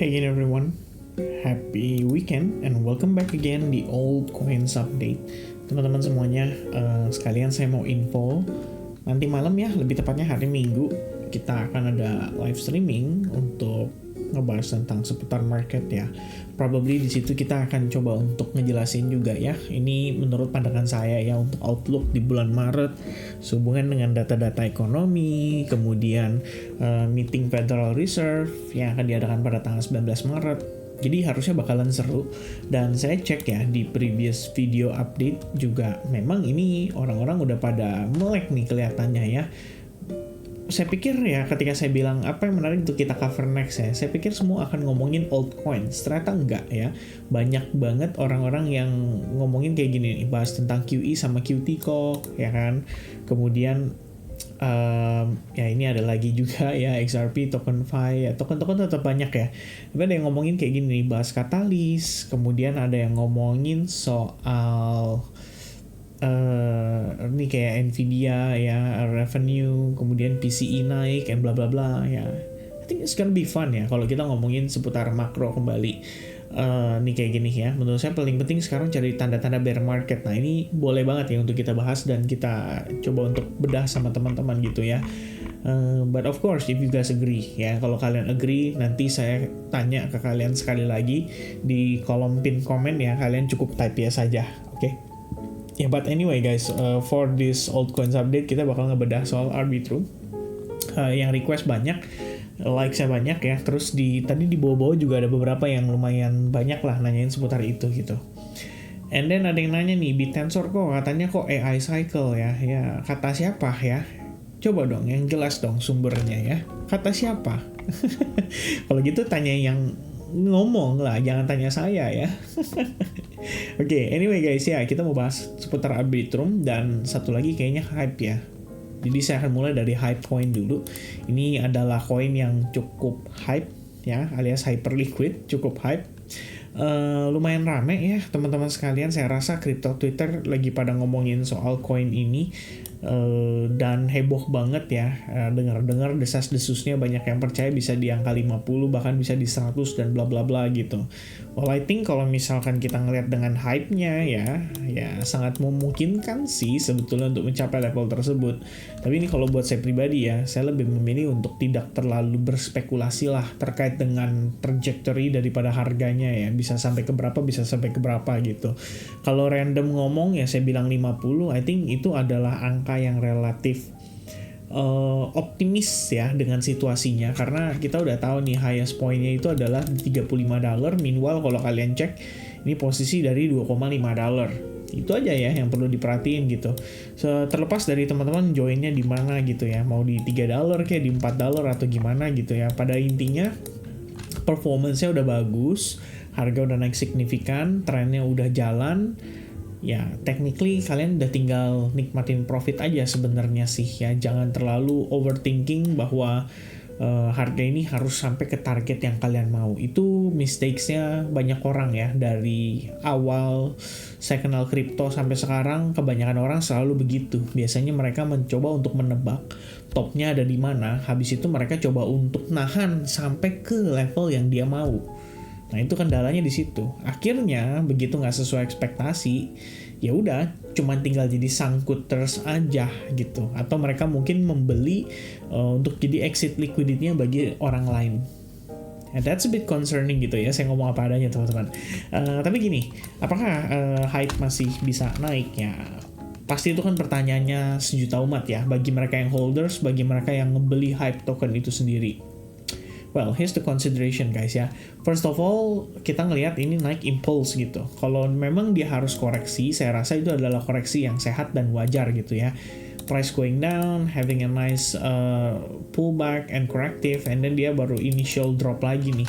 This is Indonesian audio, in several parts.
Hey again everyone, happy weekend and welcome back again di Old Coins Update. Teman-teman semuanya, sekalian saya mau info nanti malam ya, lebih tepatnya hari Minggu kita akan ada live streaming untuk ngebahas tentang seputar market ya. Probably di situ kita akan coba untuk ngejelasin juga ya. Ini menurut pandangan saya ya untuk outlook di bulan Maret sehubungan dengan data-data ekonomi, kemudian meeting Federal Reserve yang akan diadakan pada tanggal 19 Maret. Jadi harusnya bakalan seru. Dan saya cek ya di previous video update juga memang ini orang-orang udah pada melek nih kelihatannya ya. Saya pikir ya ketika saya bilang apa yang menarik untuk kita cover next ya, saya pikir semua akan ngomongin altcoins. Ternyata enggak ya. Banyak banget orang-orang yang ngomongin kayak gini nih, bahas tentang QE sama QT kok ya kan. Kemudian ya ini ada lagi juga ya XRP, TokenFi ya, token-token tetap banyak ya. Tapi ada yang ngomongin kayak gini nih, bahas katalis. Kemudian ada yang ngomongin soal ini kayak Nvidia ya, revenue, kemudian PCE naik, and bla bla bla ya. I think it's gonna be fun ya kalau kita ngomongin seputar makro kembali. Nih kayak gini ya. Menurut saya paling penting sekarang cari tanda-tanda bear market. Nah ini boleh banget ya untuk kita bahas dan kita coba untuk bedah sama teman-teman gitu ya. But of course if you guys agree ya, kalau kalian agree nanti saya tanya ke kalian sekali lagi di kolom pin komen ya, kalian cukup type ya saja, oke? Ya, but anyway guys, for this altcoins update kita bakal ngebedah soal Arbitrum. Yang request banyak, like saya banyak ya. Terus tadi di bawah-bawah juga ada beberapa yang lumayan banyak lah nanyain seputar itu gitu. And then ada yang nanya nih, BitTensor kok katanya kok AI cycle ya. Ya, kata siapa ya? Coba dong yang jelas dong sumbernya ya. Kata siapa? Kalau gitu tanya yang ngomong lah, jangan tanya saya ya. Oke, anyway guys ya, kita mau bahas seputar Arbitrum dan satu lagi kayaknya hype ya. Jadi saya akan mulai dari hype coin dulu. Ini adalah koin yang cukup hype ya, alias hyper liquid, cukup hype. Lumayan rame ya teman-teman sekalian. Saya rasa crypto Twitter lagi pada ngomongin soal koin ini. Dan heboh banget ya, dengar-dengar desas-desusnya banyak yang percaya bisa di angka 50 bahkan bisa di 100 dan bla bla bla gitu. Well I think kalau misalkan kita ngeliat dengan hype-nya ya sangat memungkinkan sih sebetulnya untuk mencapai level tersebut. Tapi ini kalau buat saya pribadi ya, saya lebih memilih untuk tidak terlalu berspekulasi lah terkait dengan trajectory daripada harganya ya, bisa sampai ke berapa gitu. Kalau random ngomong ya saya bilang 50, I think itu adalah angka yang relatif optimis ya dengan situasinya, karena kita udah tahu nih highest point-nya itu adalah $35. Meanwhile kalau kalian cek ini posisi dari $2,5. Itu aja ya yang perlu diperhatiin gitu. Terlepas dari teman-teman joinnya di mana gitu ya, mau di $3 kayak di $4 atau gimana gitu ya. Pada intinya performance-nya udah bagus, harga udah naik signifikan, trennya udah jalan. Ya, technically kalian udah tinggal nikmatin profit aja sebenarnya sih ya. Jangan terlalu overthinking bahwa harga ini harus sampai ke target yang kalian mau. Itu mistakes-nya banyak orang ya. Dari awal saya kenal kripto sampai sekarang, kebanyakan orang selalu begitu. Biasanya mereka mencoba untuk menebak topnya ada di mana. Habis itu mereka coba untuk nahan sampai ke level yang dia mau. Nah itu kendalanya di situ. Akhirnya begitu nggak sesuai ekspektasi, ya udah, cuma tinggal jadi sangkuters aja gitu. Atau mereka mungkin membeli untuk jadi exit liquidity-nya bagi orang lain. And that's a bit concerning gitu ya. Saya ngomong apa adanya teman-teman. Tapi gini, apakah hype masih bisa naik ya? Pasti itu kan pertanyaannya sejuta umat ya. Bagi mereka yang holders, bagi mereka yang ngebeli hype token itu sendiri. Well, here's the consideration guys ya. First of all, kita ngelihat ini naik impulse gitu. Kalau memang dia harus koreksi, saya rasa itu adalah koreksi yang sehat dan wajar gitu ya. Price going down, having a nice pullback and corrective, and then dia baru initial drop lagi nih.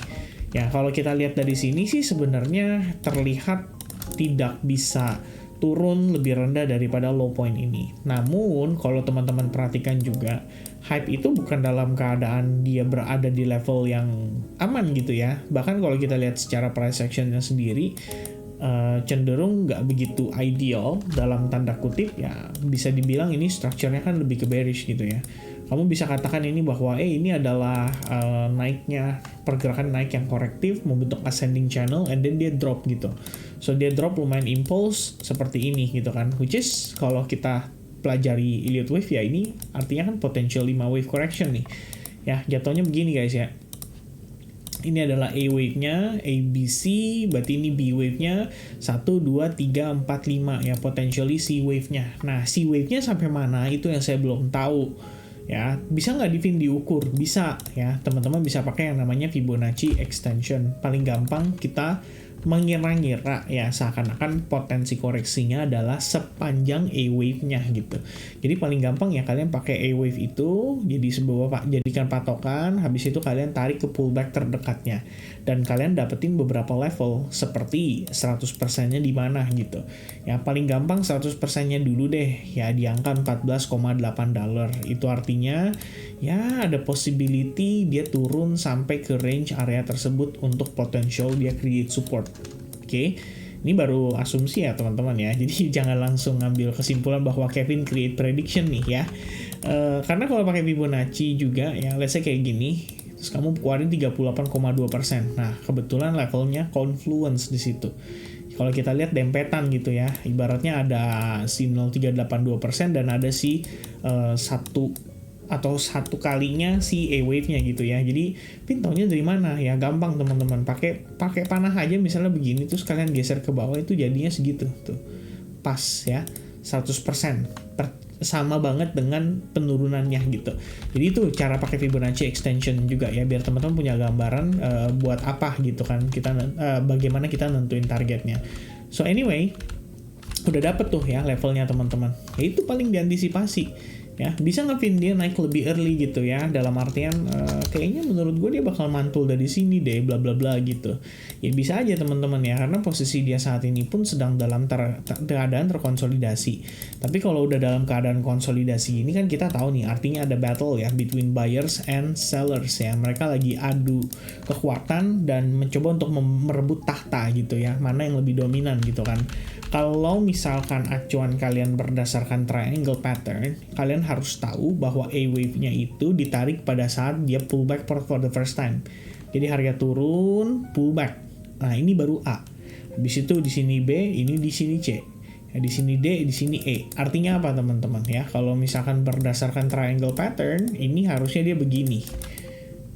Ya, kalau kita lihat dari sini sih sebenarnya terlihat tidak bisa turun lebih rendah daripada low point ini. Namun, kalau teman-teman perhatikan juga, hype itu bukan dalam keadaan dia berada di level yang aman gitu ya. Bahkan kalau kita lihat secara price actionnya sendiri, cenderung nggak begitu ideal dalam tanda kutip ya. Bisa dibilang ini structure-nya kan lebih ke bearish gitu ya. kamu bisa katakan ini bahwa ini adalah pergerakan naik yang korektif membentuk ascending channel and then dia drop gitu. So dia drop lumayan impulse seperti ini gitu kan, which is kalau kita pelajari Elliott wave ya ini artinya kan potential 5 wave correction nih ya. Jatuhnya begini guys ya, ini adalah A wave-nya, A, B, C, berarti ini B wave-nya, 1, 2, 3, 4, 5 ya, potentially C wave-nya. Nah, C wave-nya sampai mana itu yang saya belum tahu ya. Bisa nggak diukur? Bisa ya, teman-teman bisa pakai yang namanya Fibonacci extension. Paling gampang kita mengira-ngira ya, seakan-akan potensi koreksinya adalah sepanjang A wave-nya gitu. Jadi paling gampang ya kalian pakai A wave itu jadikan patokan, habis itu kalian tarik ke pullback terdekatnya dan kalian dapetin beberapa level seperti 100%-nya di mana gitu. Ya paling gampang 100%-nya dulu deh ya di angka $14,8. Itu artinya ya ada possibility dia turun sampai ke range area tersebut untuk potential dia create support. Oke, ini baru asumsi ya teman-teman ya. Jadi jangan langsung ngambil kesimpulan bahwa Kevin create prediction nih ya. Karena kalau pakai Fibonacci juga ya, let's say kayak gini, terus kamu keluarin 38,2%. Nah, kebetulan levelnya confluence di situ. Kalau kita lihat dempetan gitu ya, ibaratnya ada si 0,382% dan ada si satu kalinya si A wave-nya gitu ya. Jadi pintaunya dari mana ya, gampang teman-teman, pakai panah aja misalnya begini, terus kalian geser ke bawah itu jadinya segitu tuh, pas ya 100% sama banget dengan penurunannya gitu. Jadi itu cara pakai Fibonacci extension juga ya, biar teman-teman punya gambaran buat apa gitu kan kita bagaimana kita nentuin targetnya. So anyway, udah dapet tuh ya levelnya teman-teman. Ya itu paling diantisipasi. Ya, bisa nggak Vin dia naik lebih early gitu ya, dalam artian kayaknya menurut gue dia bakal mantul dari sini deh, bla bla bla gitu. Ya bisa aja teman-teman ya, karena posisi dia saat ini pun sedang dalam keadaan terkonsolidasi. Tapi kalau udah dalam keadaan konsolidasi ini kan kita tahu nih artinya ada battle ya between buyers and sellers ya. Mereka lagi adu kekuatan dan mencoba untuk merebut tahta gitu ya, mana yang lebih dominan gitu kan. Kalau misalkan acuan kalian berdasarkan triangle pattern, kalian harus tahu bahwa A wave-nya itu ditarik pada saat dia pullback for the first time. Jadi harga turun, pullback. Nah, ini baru A. Habis itu di sini B, ini di sini C. Ya, di sini D, di sini E. Artinya apa teman-teman ya? Kalau misalkan berdasarkan triangle pattern, ini harusnya dia begini.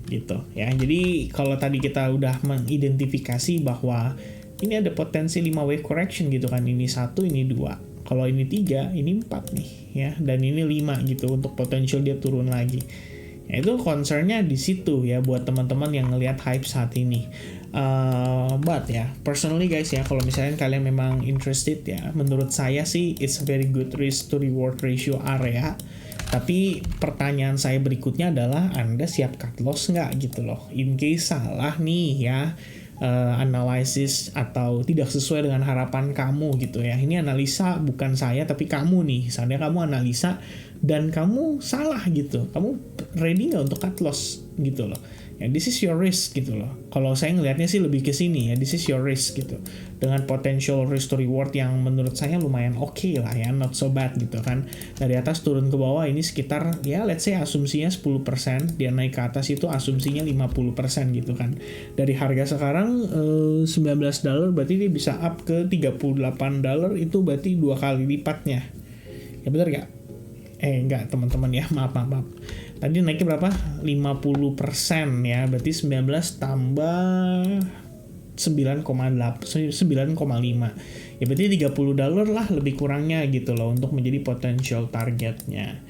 Gitu ya. Jadi kalau tadi kita udah mengidentifikasi bahwa ini ada potensi 5 wave correction gitu kan. Ini 1, ini 2. Kalau ini 3, ini 4 nih ya. Dan ini 5 gitu untuk potential dia turun lagi. Ya itu concernnya di situ ya buat teman-teman yang ngelihat hype saat ini. But ya, personally guys ya, kalau misalnya kalian memang interested ya, menurut saya sih it's a very good risk to reward ratio area. Tapi pertanyaan saya berikutnya adalah Anda siap cut loss nggak gitu loh. In case salah nih ya, analisis atau tidak sesuai dengan harapan kamu gitu ya. Ini analisa bukan saya tapi kamu nih. Seandainya kamu analisa dan kamu salah gitu, kamu ready nggak untuk cut loss gitu loh. Ya, this is your risk gitu loh. Kalau saya ngelihatnya sih lebih ke sini ya, this is your risk gitu. Dengan potential risk to reward yang menurut saya lumayan oke lah ya, not so bad gitu kan. Dari atas turun ke bawah ini sekitar ya let's say asumsinya 10%, dia naik ke atas itu asumsinya 50% gitu kan. Dari harga sekarang $19 berarti dia bisa up ke $38, itu berarti 2 kali lipatnya. Ya benar gak? Enggak teman-teman ya, maaf. Tadi naiknya berapa? 50% ya, berarti 19 tambah 9,5. Ya berarti $30 lah lebih kurangnya gitu loh untuk menjadi potential targetnya.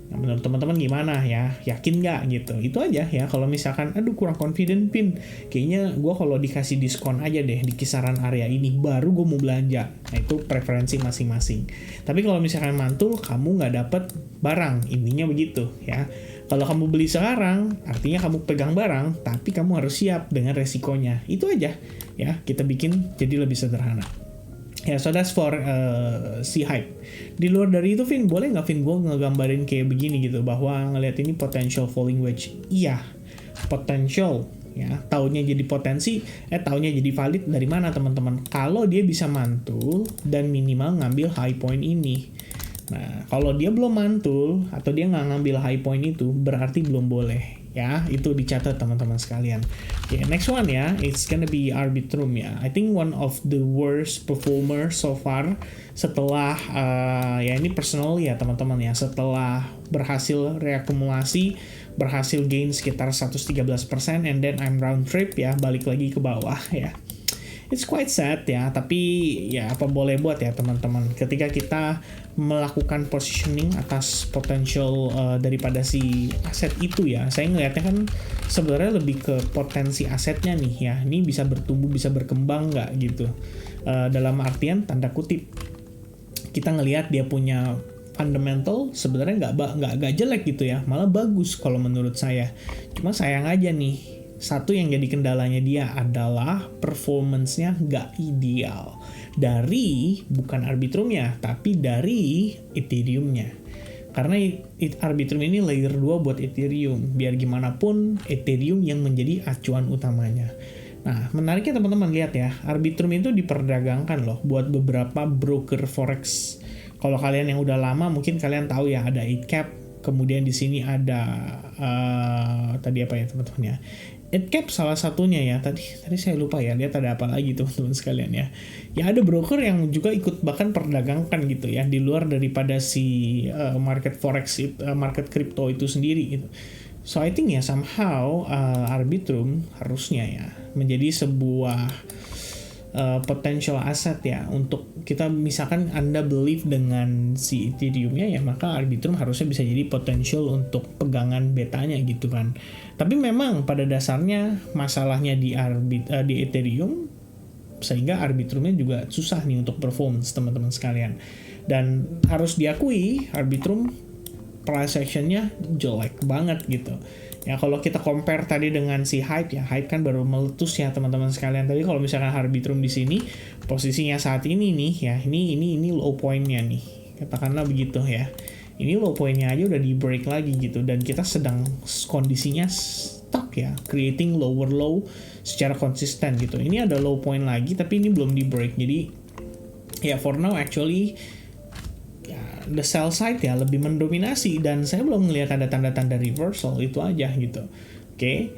Nah, menurut teman-teman gimana ya? Yakin nggak gitu? Itu aja ya. Kalau misalkan, aduh kurang confident Pin, kayaknya gue kalau dikasih diskon aja deh di kisaran area ini, baru gue mau belanja. Nah itu preferensi masing-masing. Tapi kalau misalkan mantul, kamu nggak dapet barang, intinya begitu ya. Kalau kamu beli sekarang, artinya kamu pegang barang, tapi kamu harus siap dengan resikonya. Itu aja ya, kita bikin jadi lebih sederhana. Ya, so that's for si hype. Di luar dari itu, Vin, boleh nggak Vin gue ngegambarin kayak begini gitu, bahwa ngelihat ini potential falling wedge? Iya, potential. Ya, taunya jadi potensi, taunya jadi valid dari mana teman-teman? Kalau dia bisa mantul dan minimal ngambil high point ini. Nah, kalau dia belum mantul atau dia nggak ngambil high point itu, berarti belum boleh. Ya, itu dicatat teman-teman sekalian. Okay, next one ya, it's gonna be Arbitrum ya. I think one of the worst performer so far setelah ya ini personal ya teman-teman ya, setelah berhasil reakumulasi, berhasil gain sekitar 113% and then I'm round trip ya, balik lagi ke bawah ya. It's quite sad ya, tapi ya apa boleh buat ya teman-teman. Ketika kita melakukan positioning atas potential daripada si aset itu ya, saya ngelihatnya kan sebenarnya lebih ke potensi asetnya nih ya. Ini bisa bertumbuh, bisa berkembang nggak gitu. Dalam artian tanda kutip, kita ngelihat dia punya fundamental sebenarnya nggak jelek gitu ya, malah bagus kalau menurut saya. Cuma sayang aja nih. Satu yang jadi kendalanya dia adalah performance-nya nggak ideal. Dari, bukan Arbitrum-nya, tapi dari Ethereum-nya. Karena Arbitrum ini layer 2 buat Ethereum. Biar gimana pun, Ethereum yang menjadi acuan utamanya. Nah, menariknya teman-teman lihat ya, Arbitrum itu diperdagangkan loh buat beberapa broker forex. Kalau kalian yang udah lama, mungkin kalian tahu ya, ada 8cap. Kemudian di sini ada, tadi apa ya teman-teman ya? 8cap salah satunya ya, tadi saya lupa ya, lihat ada apa lagi teman-teman sekalian ya. Ya ada broker yang juga ikut bahkan perdagangkan gitu ya, di luar daripada si market forex, market crypto itu sendiri gitu. So I think ya somehow Arbitrum harusnya ya menjadi sebuah potential asset ya untuk kita, misalkan Anda believe dengan si Ethereum-nya ya, maka Arbitrum harusnya bisa jadi potential untuk pegangan betanya gitu kan. Tapi memang pada dasarnya masalahnya di Ethereum, sehingga Arbitrum-nya juga susah nih untuk performance teman-teman sekalian. Dan harus diakui Arbitrum price action-nya jelek banget gitu. Ya kalau kita compare tadi dengan si Hype ya, Hype kan baru meletus ya teman-teman sekalian. Tapi kalau misalkan Arbitrum di sini posisinya saat ini nih ya, ini low point-nya nih. Katakanlah begitu ya. Ini low point-nya aja udah di break lagi gitu, dan kita sedang kondisinya stuck ya, creating lower low secara konsisten gitu. Ini ada low point lagi tapi ini belum di break. Jadi ya for now actually the sell side ya lebih mendominasi, dan saya belum melihat ada tanda-tanda reversal, itu aja gitu. Oke.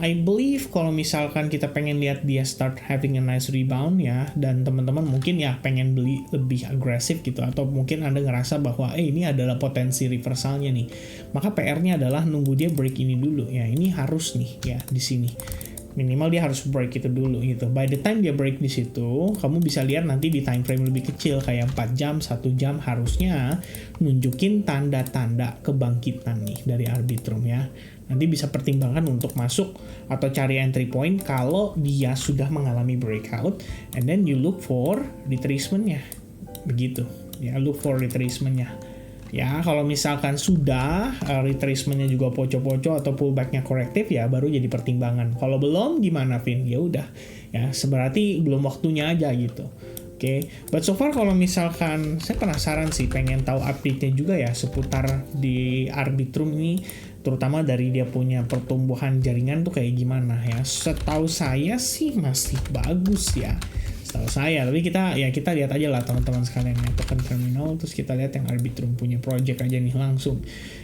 I believe kalau misalkan kita pengen lihat dia start having a nice rebound ya, dan teman-teman mungkin ya pengen beli lebih agresif gitu, atau mungkin Anda ngerasa bahwa ini adalah potensi reversalnya nih, maka PR-nya adalah nunggu dia break ini dulu ya. Ini harus nih ya di sini. Minimal dia harus break itu dulu gitu. By the time dia break di situ, kamu bisa lihat nanti di time frame lebih kecil kayak 4 jam, 1 jam harusnya nunjukin tanda-tanda kebangkitan nih dari Arbitrum ya. Nanti bisa pertimbangkan untuk masuk atau cari entry point kalau dia sudah mengalami breakout, and then you look for retracement-nya. Begitu. Ya, look for retracement-nya. Ya, kalau misalkan sudah retracement-nya juga poco-poco atau pullback-nya korektif ya baru jadi pertimbangan. Kalau belum gimana, Vin? Ya udah. Ya, seberarti belum waktunya aja gitu. Oke. But so far kalau misalkan saya penasaran sih, pengen tahu update-nya juga ya seputar di Arbitrum ini, terutama dari dia punya pertumbuhan jaringan tuh kayak gimana ya. Setahu saya sih masih bagus ya. Setahu saya, tapi kita lihat aja lah teman-teman sekalian ya, token terminal, terus kita lihat yang Arbitrum punya project aja nih langsung.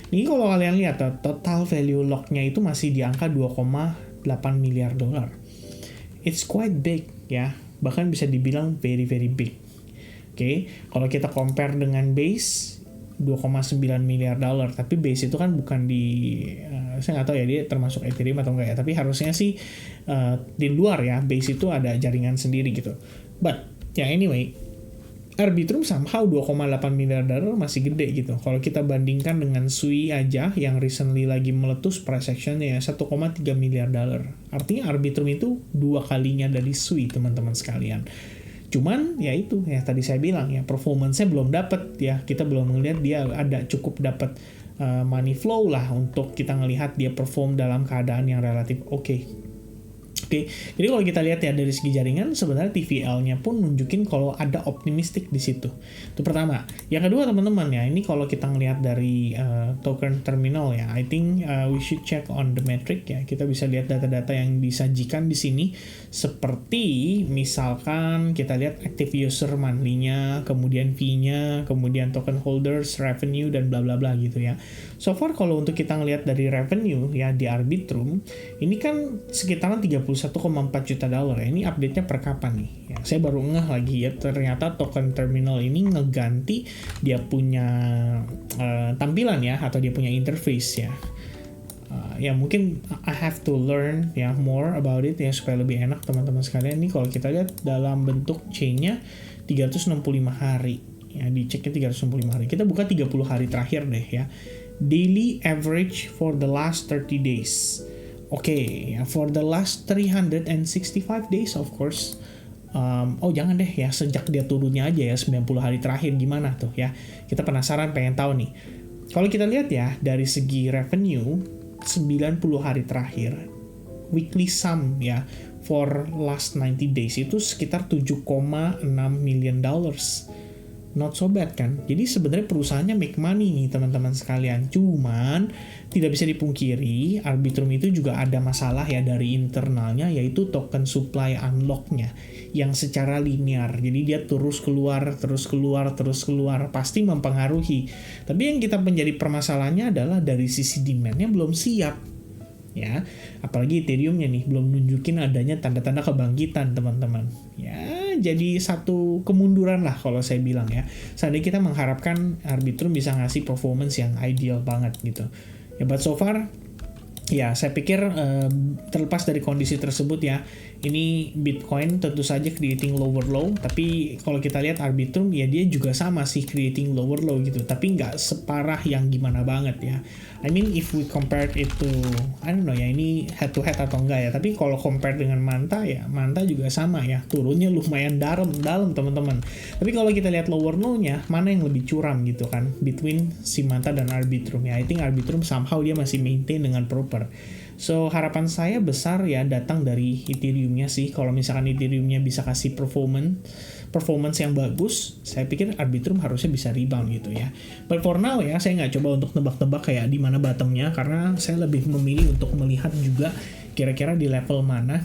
Ini kalau kalian lihat total value lock-nya itu masih di angka 2,8 miliar dolar. It's quite big ya, bahkan bisa dibilang very very big. Oke, kalau kita compare dengan base 2,9 miliar dolar, tapi base itu kan bukan di saya nggak tahu ya dia termasuk Ethereum atau enggak ya, tapi harusnya sih di luar ya, base itu ada jaringan sendiri gitu. But ya anyway, Arbitrum somehow 2,8 miliar dolar masih gede gitu. Kalau kita bandingkan dengan Sui aja yang recently lagi meletus price action-nya ya 1,3 miliar dolar. Artinya Arbitrum itu 2 kalinya dari Sui teman-teman sekalian. Cuman ya itu ya tadi saya bilang ya, performance-nya belum dapat ya, kita belum melihat dia ada cukup dapat money flow lah untuk kita ngelihat dia perform dalam keadaan yang relatif oke. Oke, jadi kalau kita lihat ya dari segi jaringan, sebenarnya TVL-nya pun nunjukin kalau ada optimistik di situ. Itu pertama. Yang kedua teman-teman ya, ini kalau kita ngelihat dari token terminal ya, I think we should check on the metric ya. Kita bisa lihat data-data yang disajikan di sini, seperti misalkan kita lihat active user monthly-nya, kemudian fee-nya, kemudian token holders, revenue, dan bla bla bla gitu ya. So far kalau untuk kita ngelihat dari revenue ya di Arbitrum, ini kan sekitaran 31,4 juta dolar ya. Ini update-nya per kapan nih? Ya, saya baru ngeh lagi ya, ternyata token terminal ini ngeganti dia punya tampilan ya, atau dia punya interface ya. Ya mungkin I have to learn ya more about it ya, supaya lebih enak teman-teman sekalian. Ini kalau kita lihat dalam bentuk chain-nya 365 hari ya, diceknya 365 hari. Kita buka 30 hari terakhir deh ya. Daily average for the last 30 days. Oke, for the last 365 days of course. Jangan deh ya, sejak dia turunnya aja ya, 90 hari terakhir gimana tuh ya. Kita penasaran, pengen tahu nih. Kalau kita lihat ya, dari segi revenue, 90 hari terakhir, weekly sum ya, for last 90 days itu sekitar 7,6 million dollars. Not so bad kan? Jadi sebenarnya perusahaannya make money nih teman-teman sekalian. Cuman tidak bisa dipungkiri Arbitrum itu juga ada masalah ya dari internalnya, yaitu token supply unlock-nya yang secara linear. Jadi dia terus keluar, pasti mempengaruhi. Tapi yang kita menjadi permasalahannya adalah dari sisi demand-nya belum siap. Ya, apalagi Ethereum-nya nih belum nunjukin adanya tanda-tanda kebangkitan teman-teman. Ya, jadi satu kemunduran lah kalau saya bilang ya. Seandainya kita mengharapkan Arbitrum bisa ngasih performance yang ideal banget gitu. Ya, but so far ya saya pikir terlepas dari kondisi tersebut ya, ini Bitcoin tentu saja creating lower low, tapi kalau kita lihat Arbitrum ya dia juga sama sih creating lower low gitu, tapi nggak separah yang gimana banget ya. I mean if we compare it to, I don't know ya, ini head to head atau enggak ya, tapi kalau compare dengan Manta ya, Manta juga sama ya, turunnya lumayan dalam teman-teman. Tapi kalau kita lihat lower low-nya, mana yang lebih curam gitu kan, between si Manta dan Arbitrum ya. I think Arbitrum somehow dia masih maintain dengan proper. So harapan saya besar ya datang dari Ethereum-nya sih. Kalau misalkan Ethereum-nya bisa kasih performance yang bagus, saya pikir Arbitrum harusnya bisa rebound gitu ya. But for now ya, saya nggak coba untuk nebak-nebak kayak di mana bottom-nya, karena saya lebih memilih untuk melihat juga kira-kira di level mana,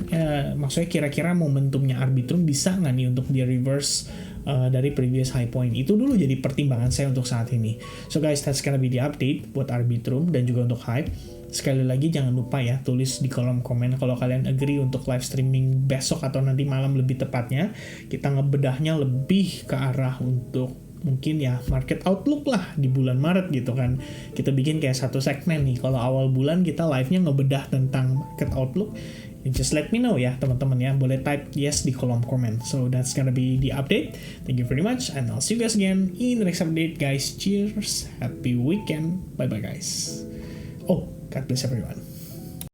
maksudnya kira-kira momentumnya Arbitrum bisa nggak nih untuk dia reverse dari previous high point. Itu dulu jadi pertimbangan saya untuk saat ini. So guys, that's gonna be the update buat Arbitrum dan juga untuk Hype. Sekali lagi jangan lupa ya, tulis di kolom komen kalau kalian agree untuk live streaming besok atau nanti malam lebih tepatnya. Kita ngebedahnya lebih ke arah untuk mungkin ya market outlook lah di bulan Maret gitu kan. Kita bikin kayak satu segmen nih. Kalau awal bulan kita live-nya ngebedah tentang market outlook, just let me know ya teman-teman ya. Boleh type yes di kolom komen. So that's gonna be the update. Thank you very much and I'll see you guys again in the next update guys. Cheers. Happy weekend. Bye bye guys. Oh, God bless everyone.